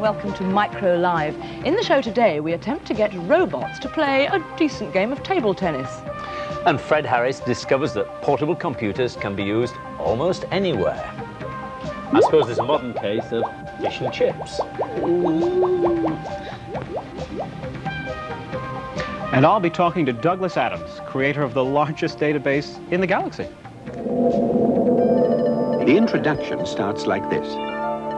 Welcome to Micro Live. In the show today, we attempt to get robots to play a decent game of table tennis. And Fred Harris discovers that portable computers can be used almost anywhere. I suppose there's a modern case of fish and chips. And I'll be talking to Douglas Adams, creator of the largest database in the galaxy. The introduction starts like this.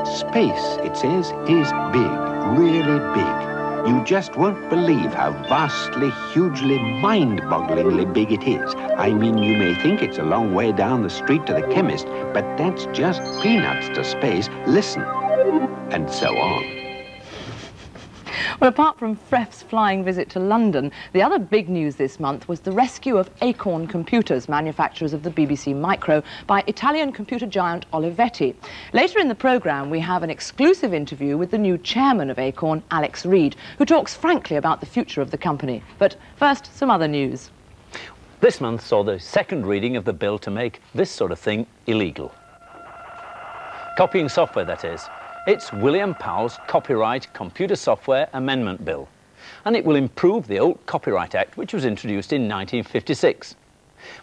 Space, it says, is big, really big. You just won't believe how vastly, hugely, mind-bogglingly big it is. I mean, you may think it's a long way down the street to the chemist, but that's just peanuts to space. Listen, and so on. Well, apart from Fref's flying visit to London, the other big news this month was the rescue of Acorn computers, manufacturers of the BBC Micro, by Italian computer giant Olivetti. Later in the programme, we have an exclusive interview with the new chairman of Acorn, Alex Reid, who talks frankly about the future of the company. But first, some other news. This month saw the second reading of the bill to make this sort of thing illegal. Copying software, that is. It's William Powell's Copyright Computer Software Amendment Bill, and it will improve the old Copyright Act, which was introduced in 1956.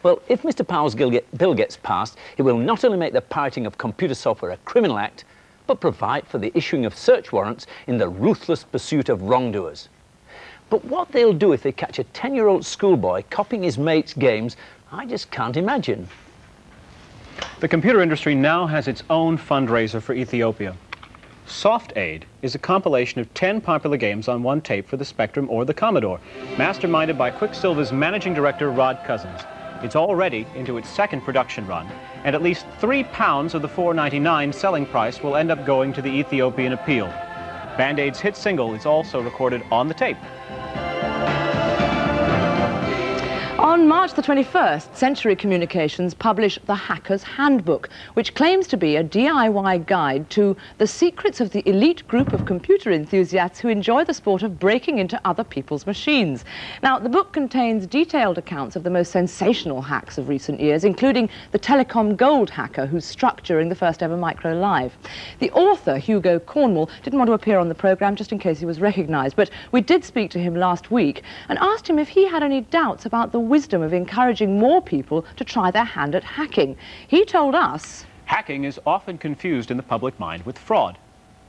Well, if Mr. Powell's bill gets passed, it will not only make the pirating of computer software a criminal act, but provide for the issuing of search warrants in the ruthless pursuit of wrongdoers. But what they'll do if they catch a 10-year-old schoolboy copying his mate's games, I just can't imagine. The computer industry now has its own fundraiser for Ethiopia. Soft Aid is a compilation of 10 popular games on one tape for the Spectrum or the Commodore, masterminded by Quicksilver's managing director, Rod Cousins. It's already into its second production run, and at least £3 of the $4.99 selling price will end up going to the Ethiopian appeal. Band-Aid's hit single is also recorded on the tape. On March the 21st, Century Communications published the Hacker's Handbook, which claims to be a DIY guide to the secrets of the elite group of computer enthusiasts who enjoy the sport of breaking into other people's machines. Now, the book contains detailed accounts of the most sensational hacks of recent years, including the Telecom Gold hacker who struck during the first ever Micro Live. The author, Hugo Cornwall, didn't want to appear on the programme just in case he was recognised, but we did speak to him last week and asked him if he had any doubts about the wisdom of encouraging more people to try their hand at hacking. He told us, hacking is often confused in the public mind with fraud.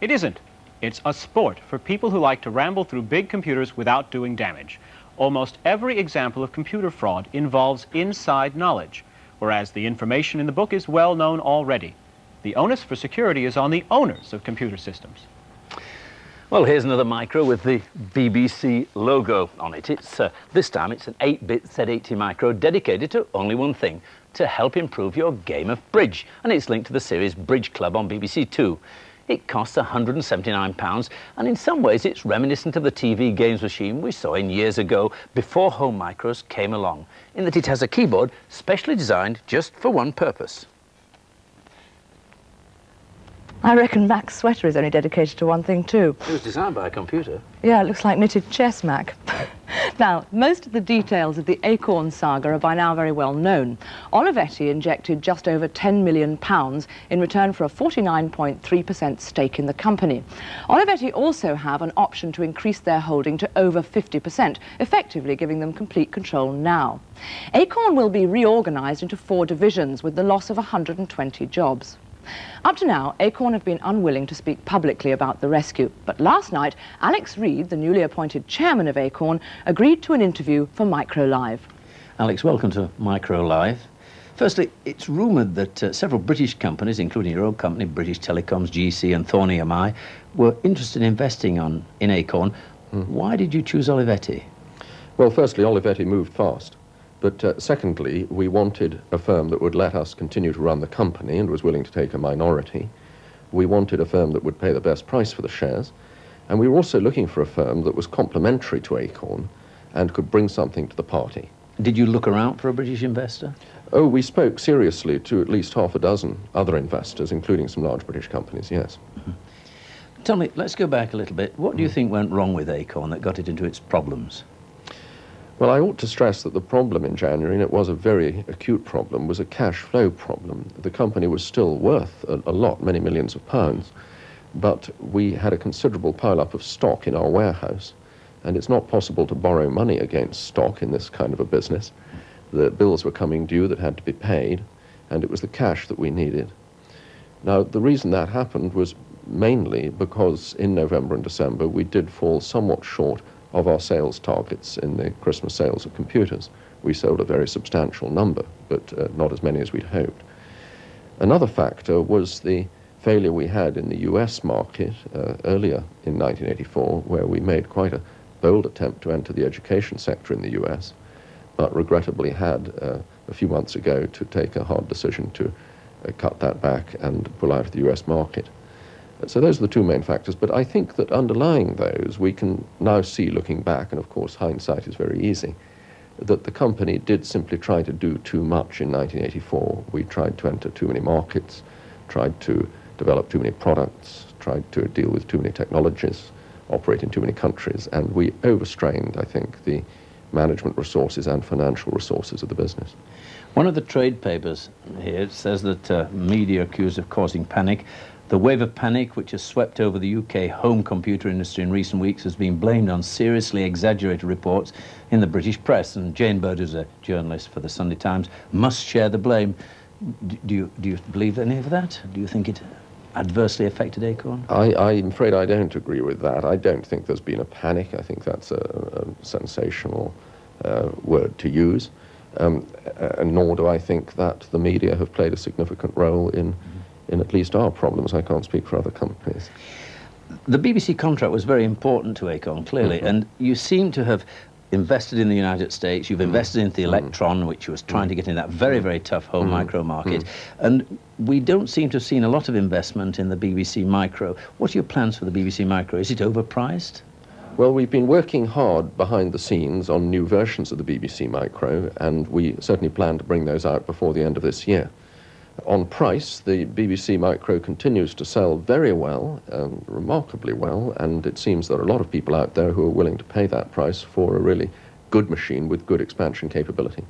It isn't. It's a sport for people who like to ramble through big computers without doing damage. Almost every example of computer fraud involves inside knowledge, whereas the information in the book is well known already. The onus for security is on the owners of computer systems. Well, here's another Micro with the BBC logo on it. This time it's an 8-bit Z80 Micro dedicated to only one thing, to help improve your game of bridge. And it's linked to the series Bridge Club on BBC Two. It costs £179, and in some ways it's reminiscent of the TV games machine we saw in years ago before home Micros came along, in that it has a keyboard specially designed just for one purpose. I reckon Mac's sweater is only dedicated to one thing too. It was designed by a computer. Yeah, it looks like knitted chess, Mac. Now, most of the details of the Acorn saga are by now very well known. Olivetti injected just over £10 million in return for a 49.3% stake in the company. Olivetti also have an option to increase their holding to over 50%, effectively giving them complete control now. Acorn will be reorganised into 4 divisions with the loss of 120 jobs. Up to now, Acorn have been unwilling to speak publicly about the rescue, but last night, Alex Reid, the newly appointed chairman of Acorn, agreed to an interview for Micro Live. Alex, welcome to Micro Live. Firstly, it's rumoured that several British companies, including your own company, British Telecoms, GC and Thorn EMI, were interested in investing in Acorn. Why did you choose Olivetti? Well, firstly, Olivetti moved fast. But secondly, we wanted a firm that would let us continue to run the company and was willing to take a minority. We wanted a firm that would pay the best price for the shares. And we were also looking for a firm that was complementary to Acorn and could bring something to the party. Did you look around for a British investor? Oh, we spoke seriously to at least half a dozen other investors, including some large British companies, yes. Tell me, let's go back a little bit. What do you think went wrong with Acorn that got it into its problems? Well, I ought to stress that the problem in January, and it was a very acute problem, was a cash flow problem. The company was still worth a lot, many millions of pounds, but we had a considerable pile-up of stock in our warehouse, and it's not possible to borrow money against stock in this kind of a business. The bills were coming due that had to be paid, and it was the cash that we needed. Now, the reason that happened was mainly because in November and December we did fall somewhat short of our sales targets in the Christmas sales of computers. We sold a very substantial number, but not as many as we'd hoped. Another factor was the failure we had in the US market earlier in 1984, where we made quite a bold attempt to enter the education sector in the US, but regrettably had a few months ago to take a hard decision to cut that back and pull out of the US market. So those are the two main factors, but I think that underlying those, we can now see, looking back, and of course hindsight is very easy, that the company did simply try to do too much in 1984. We tried to enter too many markets, tried to develop too many products, tried to deal with too many technologies, operate in too many countries, and we overstrained, I think, the management resources and financial resources of the business. One of the trade papers here says that media accused of causing panic. The wave of panic which has swept over the UK home computer industry in recent weeks has been blamed on seriously exaggerated reports in the British press, and Jane Bird, who's a journalist for the Sunday Times, must share the blame. Do you believe any of that? Do you think it adversely affected Acorn? I'm afraid I don't agree with that. I don't think there's been a panic. I think that's a sensational word to use. And nor do I think that the media have played a significant role in at least our problems. I can't speak for other companies. The BBC contract was very important to Acorn, clearly, and you seem to have invested in the United States, you've invested into the Electron, which was trying to get in that very, very tough home micro market, and we don't seem to have seen a lot of investment in the BBC Micro. What are your plans for the BBC Micro? Is it overpriced? Well, we've been working hard behind the scenes on new versions of the BBC Micro, and we certainly plan to bring those out before the end of this year. On price, the BBC Micro continues to sell very well, remarkably well, and it seems there are a lot of people out there who are willing to pay that price for a really good machine with good expansion capability.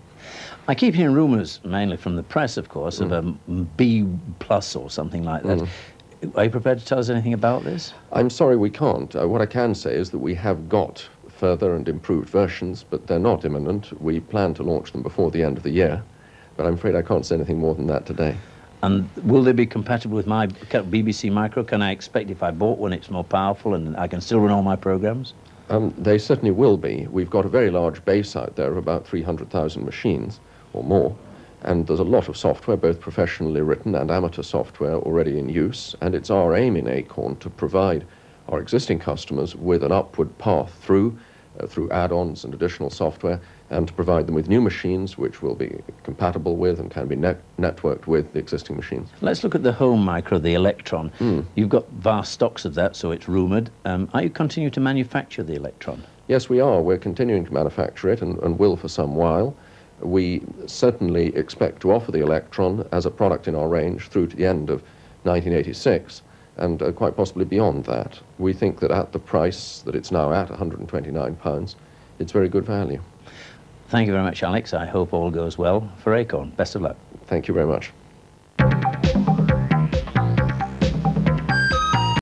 I keep hearing rumours, mainly from the press, of course, of a B+ or something like that. Are you prepared to tell us anything about this? I'm sorry we can't. What I can say is that we have got further and improved versions, but they're not imminent. We plan to launch them before the end of the year, but I'm afraid I can't say anything more than that today. And will they be compatible with my BBC Micro? Can I expect if I bought one it's more powerful and I can still run all my programs? They certainly will be. We've got a very large base out there of about 300,000 machines or more, and there's a lot of software, both professionally written and amateur software, already in use, and it's our aim in Acorn to provide our existing customers with an upward path through add-ons and additional software, and to provide them with new machines which will be compatible with and can be networked with the existing machines. Let's look at the home micro, the Electron. You've got vast stocks of that, so it's rumoured. Are you continuing to manufacture the Electron? Yes, we are. We're continuing to manufacture it and will for some while. We certainly expect to offer the Electron as a product in our range through to the end of 1986, and quite possibly beyond that. We think that at the price that it's now at, £129, it's very good value. Thank you very much, Alex. I hope all goes well for Acorn. Best of luck. Thank you very much.